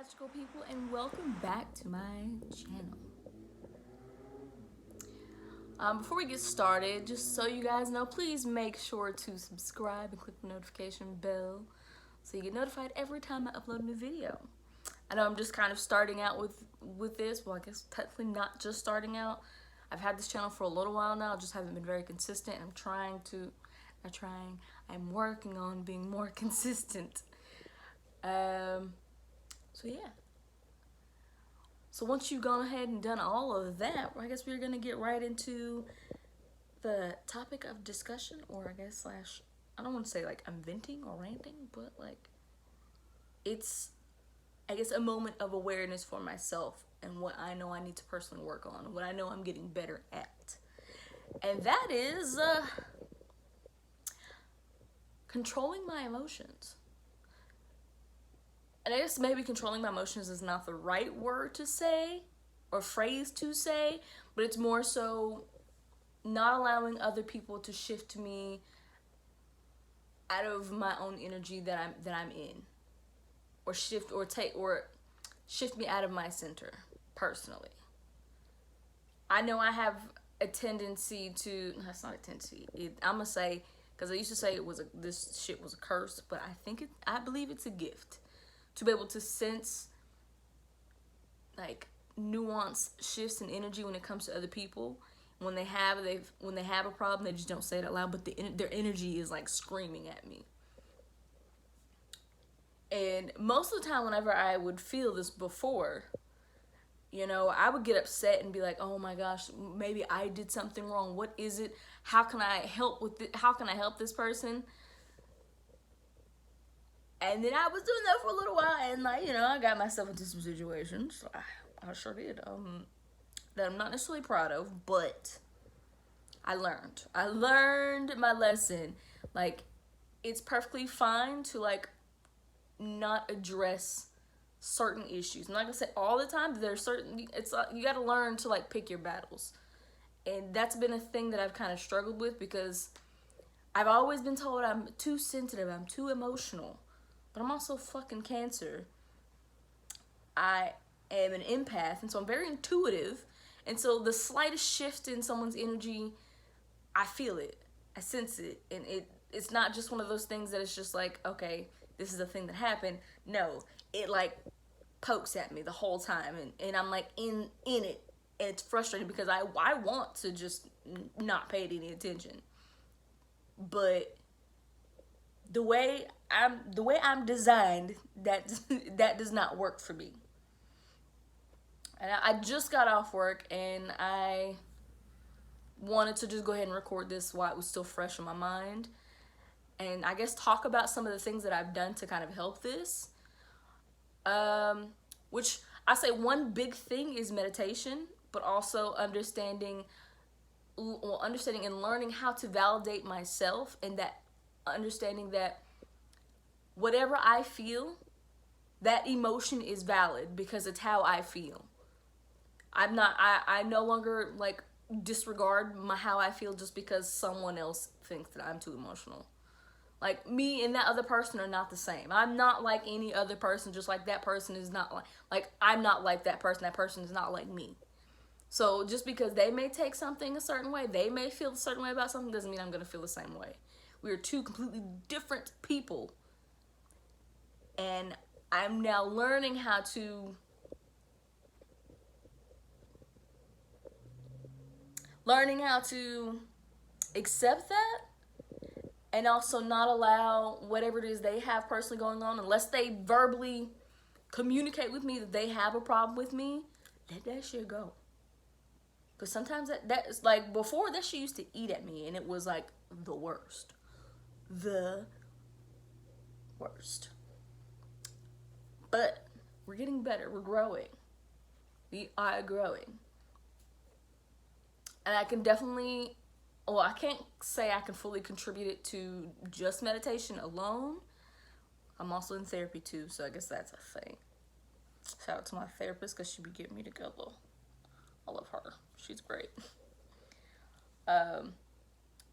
magical people, and welcome back to my channel. Before we get started, just so you guys know, please make sure to subscribe and click the notification bell so you get notified every time I upload a new video. I know I'm just kind of starting out with this. Well, I guess technically not just starting out. I've had this channel for a little while now, just haven't been very consistent. I'm working on being more consistent. So yeah. So once you've gone ahead and done all of that, I guess we're gonna get right into the topic of discussion, or I guess I don't want to say like I'm venting or ranting, but like it's, I guess, a moment of awareness for myself and what I know I need to personally work on, what I know I'm getting better at. And that is controlling my emotions. And I guess maybe controlling my emotions is not the right word to say or phrase to say, but it's more so not allowing other people to shift me out of my own energy that I'm in, or shift me out of my center personally. I know I have a tendency to, that's not a tendency, I'm gonna say, because I used to say this shit was a curse, but I believe it's a gift to be able to sense like nuance shifts in energy when it comes to other people. When they have a problem, they just don't say it out loud, but their energy is like screaming at me. And most of the time, whenever I would feel this before, I would get upset and be like, oh my gosh, maybe I did something wrong. What is it? How can I help with it? How can I help this person? And then I was doing that for a little while, and I got myself into some situations. I sure did. That I'm not necessarily proud of, but I learned. I learned my lesson. Like, it's perfectly fine to not address certain issues. I'm not gonna say all the time, but there's certain. You got to learn to pick your battles, and that's been a thing that I've kind of struggled with, because I've always been told I'm too sensitive, I'm too emotional. But I'm also fucking Cancer. I am an empath, and so I'm very intuitive. And so the slightest shift in someone's energy, I feel it. I sense it. And it's not just one of those things that it's just like, okay, this is a thing that happened. No, it pokes at me the whole time. And I'm in it. And it's frustrating because I want to just not pay it any attention. But the way I'm designed, that does not work for me. And I just got off work, and I wanted to just go ahead and record this while it was still fresh in my mind, and I guess talk about some of the things that I've done to kind of help this. Which I say one big thing is meditation, but also understanding and learning how to validate myself, and that understanding that whatever I feel, that emotion is valid because it's how I feel. I no longer disregard how I feel just because someone else thinks that I'm too emotional. Me and that other person are not the same. I'm not like any other person, just like that person is not I'm not like that person is not like me. So just because they may take something a certain way, they may feel a certain way about something, doesn't mean I'm going to feel the same way. We are two completely different people. And I'm now learning how to accept that, and also not allow whatever it is they have personally going on, unless they verbally communicate with me that they have a problem with me, let that shit go. Because sometimes that is before, that shit used to eat at me, and it was the worst. The worst. But we're getting better. We're growing. We are growing. And I can definitely, I can't say I can fully contribute it to just meditation alone. I'm also in therapy too, so I guess that's a thing. Shout out to my therapist, because she be getting me together. I love her. She's great.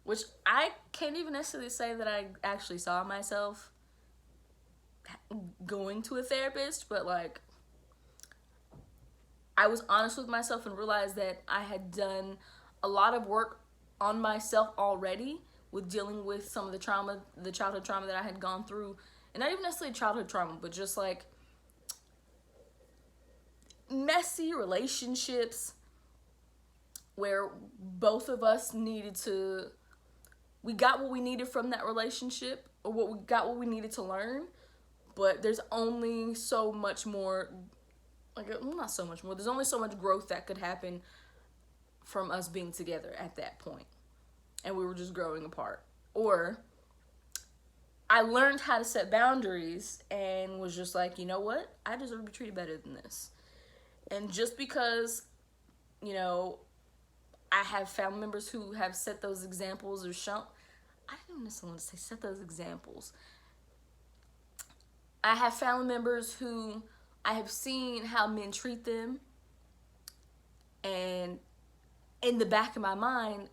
Which I can't even necessarily say that I actually saw myself going to a therapist, but I was honest with myself and realized that I had done a lot of work on myself already with dealing with some of the trauma, the childhood trauma that I had gone through. And not even necessarily childhood trauma, but just like messy relationships where both of us needed to, we got what we needed from that relationship, or what we needed to learn, but there's only so much more, like, not so much more, there's only so much growth that could happen from us being together at that point, and we were just growing apart. Or I learned how to set boundaries and was just like, you know what, I deserve to be treated better than this. And just because, you know, I have family members who have set those examples or shown, I don't even necessarily want to say set those examples. I have family members who I have seen how men treat them, and in the back of my mind,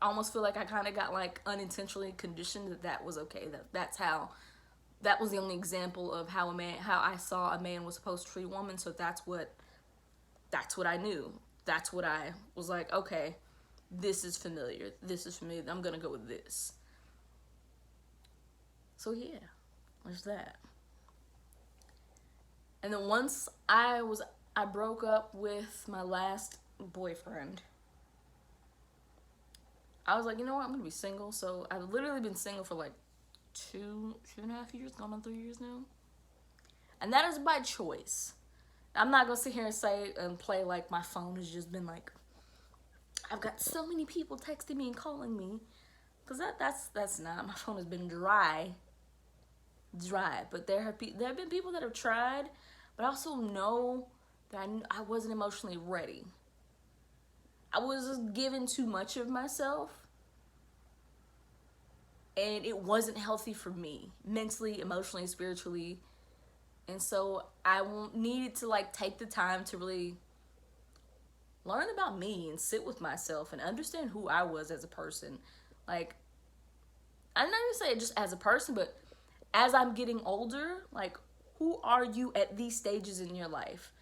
I almost feel like I kind of got like unintentionally conditioned that was okay. That was the only example of how I saw a man was supposed to treat a woman. So that's what I knew. That's what I was like, okay, this is familiar. I'm gonna go with this. So yeah, there's that. And then once I broke up with my last boyfriend, I was like, you know what, I'm gonna be single. So I've literally been single for like 2.5 years, going on 3 years now. And that is by choice. I'm not gonna sit here and say and play like my phone has just been like, I've got so many people texting me and calling me, because that's not, my phone has been dry. But there have been people that have tried, but I also know that I wasn't emotionally ready. I was just giving too much of myself, and it wasn't healthy for me, mentally, emotionally, spiritually. And so I needed to like take the time to really learn about me and sit with myself and understand who I was as a person. Like, I'm not even saying just as a person, but as I'm getting older, like, who are you at these stages in your life?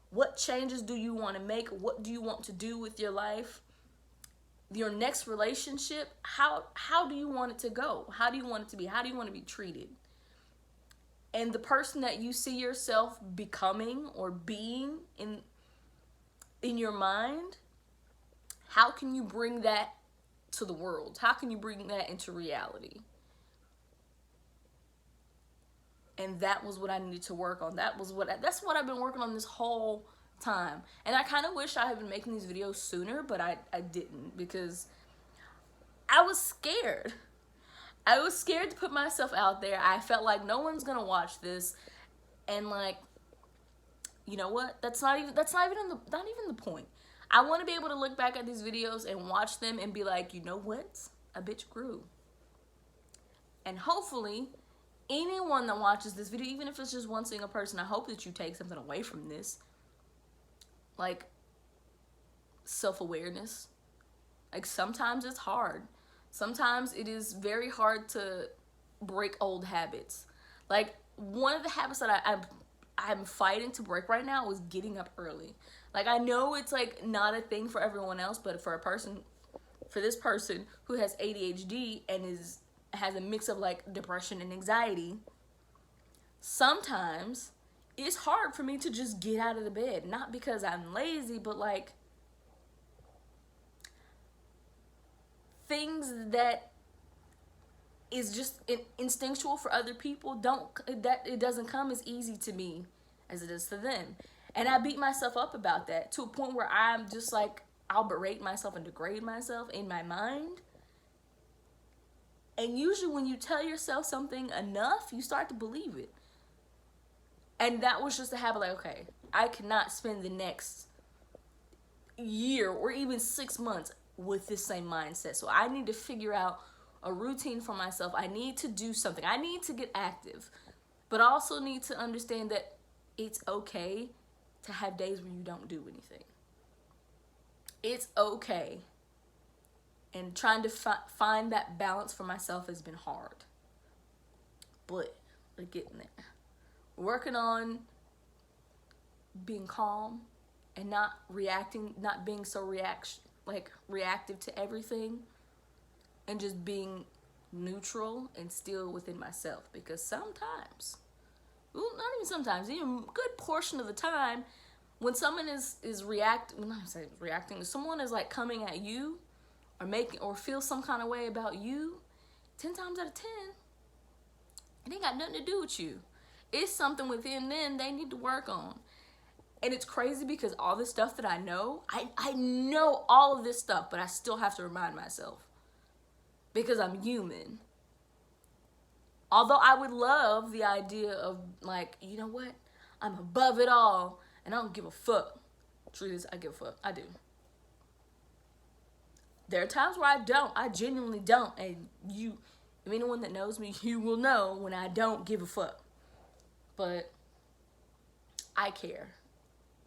What changes do you want to make? What do you want to do with your life? Your next relationship, how do you want it to go? How do you want it to be? How do you want to be treated? And the person that you see yourself becoming or being in your mind, how can you bring that to the world? How can you bring that into reality? And that was what I needed to work on. That's what I've been working on this whole time. And I kind of wish I had been making these videos sooner, but I didn't, because I was scared. I was scared to put myself out there. I felt like no one's gonna watch this, and like, you know what? That's not even the point. I want to be able to look back at these videos and watch them and be like, you know what? A bitch grew. And hopefully, anyone that watches this video, even if it's just one single person, I hope that you take something away from this. Like, self-awareness. Like, sometimes it's hard. Sometimes it is very hard to break old habits. Like, one of the habits that I'm fighting to break right now is getting up early. Like, I know it's like not a thing for everyone else, but for this person who has ADHD and has a mix of like depression and anxiety, sometimes it's hard for me to just get out of the bed. Not because I'm lazy, but like, things that is just instinctual for other people it doesn't come as easy to me as it is to them. And I beat myself up about that to a point where I'm just like, I'll berate myself and degrade myself in my mind. And usually when you tell yourself something enough, you start to believe it. And that was just a habit, like, okay, I cannot spend the next year or even 6 months with this same mindset. So I need to figure out a routine for myself. I need to do something. I need to get active. But I also need to understand that it's okay to have days where you don't do anything. It's okay. And trying to find that balance for myself has been hard. But we're getting there. Working on being calm and not reacting, not being so reactive to everything, and just being neutral and still within myself. Because sometimes, well, not even sometimes, even a good portion of the time, when someone is reacting, when I say reacting, someone is like coming at you or making or feel some kind of way about you, 10 times out of 10, it ain't got nothing to do with you. It's something within them they need to work on. And it's crazy because all this stuff that I know all of this stuff, but I still have to remind myself because I'm human. Although I would love the idea of like, you know what? I'm above it all and I don't give a fuck. Truth is, I give a fuck. I do. There are times where I don't. I genuinely don't. And you, if anyone that knows me, you will know when I don't give a fuck. But I care.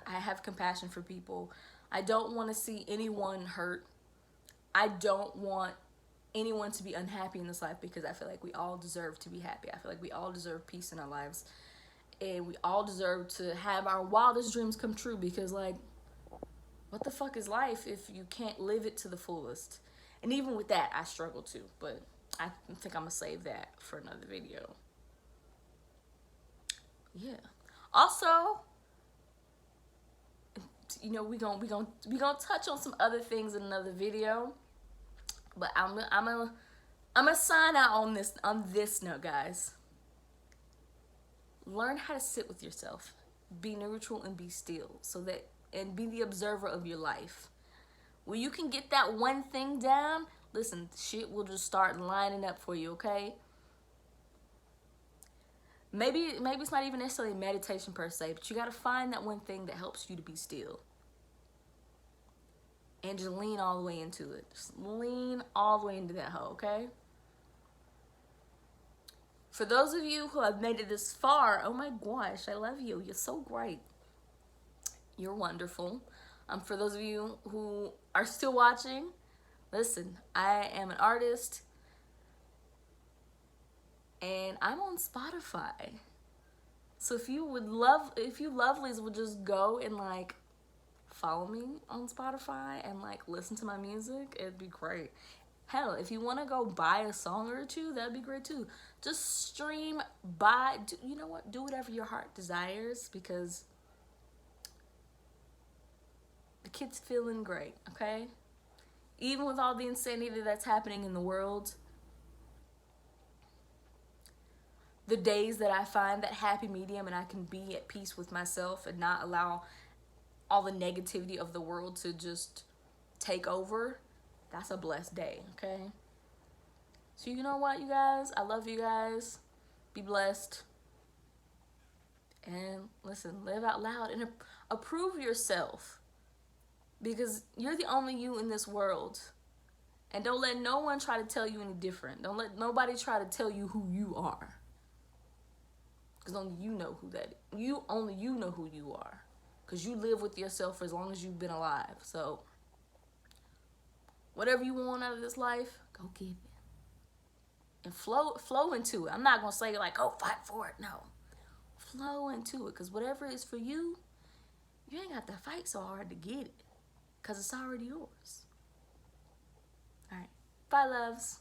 I have compassion for people. I don't want to see anyone hurt. I don't want anyone to be unhappy in this life because I feel like we all deserve to be happy. I feel like we all deserve peace in our lives. And we all deserve to have our wildest dreams come true because, like, what the fuck is life if you can't live it to the fullest? And even with that, I struggle too. But I think I'm going to save that for another video. Yeah. Also, you know, we gonna touch on some other things in another video, but I'm gonna sign out on this note, guys. Learn how to sit with yourself, be neutral and be still, and be the observer of your life. When you can get that one thing down, listen, shit will just start lining up for you. Okay. Maybe it's not even necessarily meditation per se, but you got to find that one thing that helps you to be still. And just lean all the way into it. Just lean all the way into that hole, okay? For those of you who have made it this far, oh my gosh, I love you. You're so great. You're wonderful. For those of you who are still watching, listen, I am an artist. And I'm on Spotify. So if you lovelies would just go and like follow me on Spotify and like listen to my music, it'd be great. Hell, if you want to go buy a song or two, that'd be great too. Just stream, you know what? Do whatever your heart desires because the kid's feeling great, okay? Even with all the insanity that's happening in the world, the days that I find that happy medium and I can be at peace with myself and not allow all the negativity of the world to just take over, that's a blessed day, okay? So you know what, you guys? I love you guys. Be blessed. And listen, live out loud and approve yourself because you're the only you in this world. And don't let no one try to tell you any different. Don't let nobody try to tell you who you are. Because only you know who that is. Only you know who you are. Because you live with yourself for as long as you've been alive. So, whatever you want out of this life, go get it. And flow into it. I'm not going to say like, oh, fight for it. No. Flow into it. Because whatever is for you, you ain't got to fight so hard to get it. Because it's already yours. All right. Bye, loves.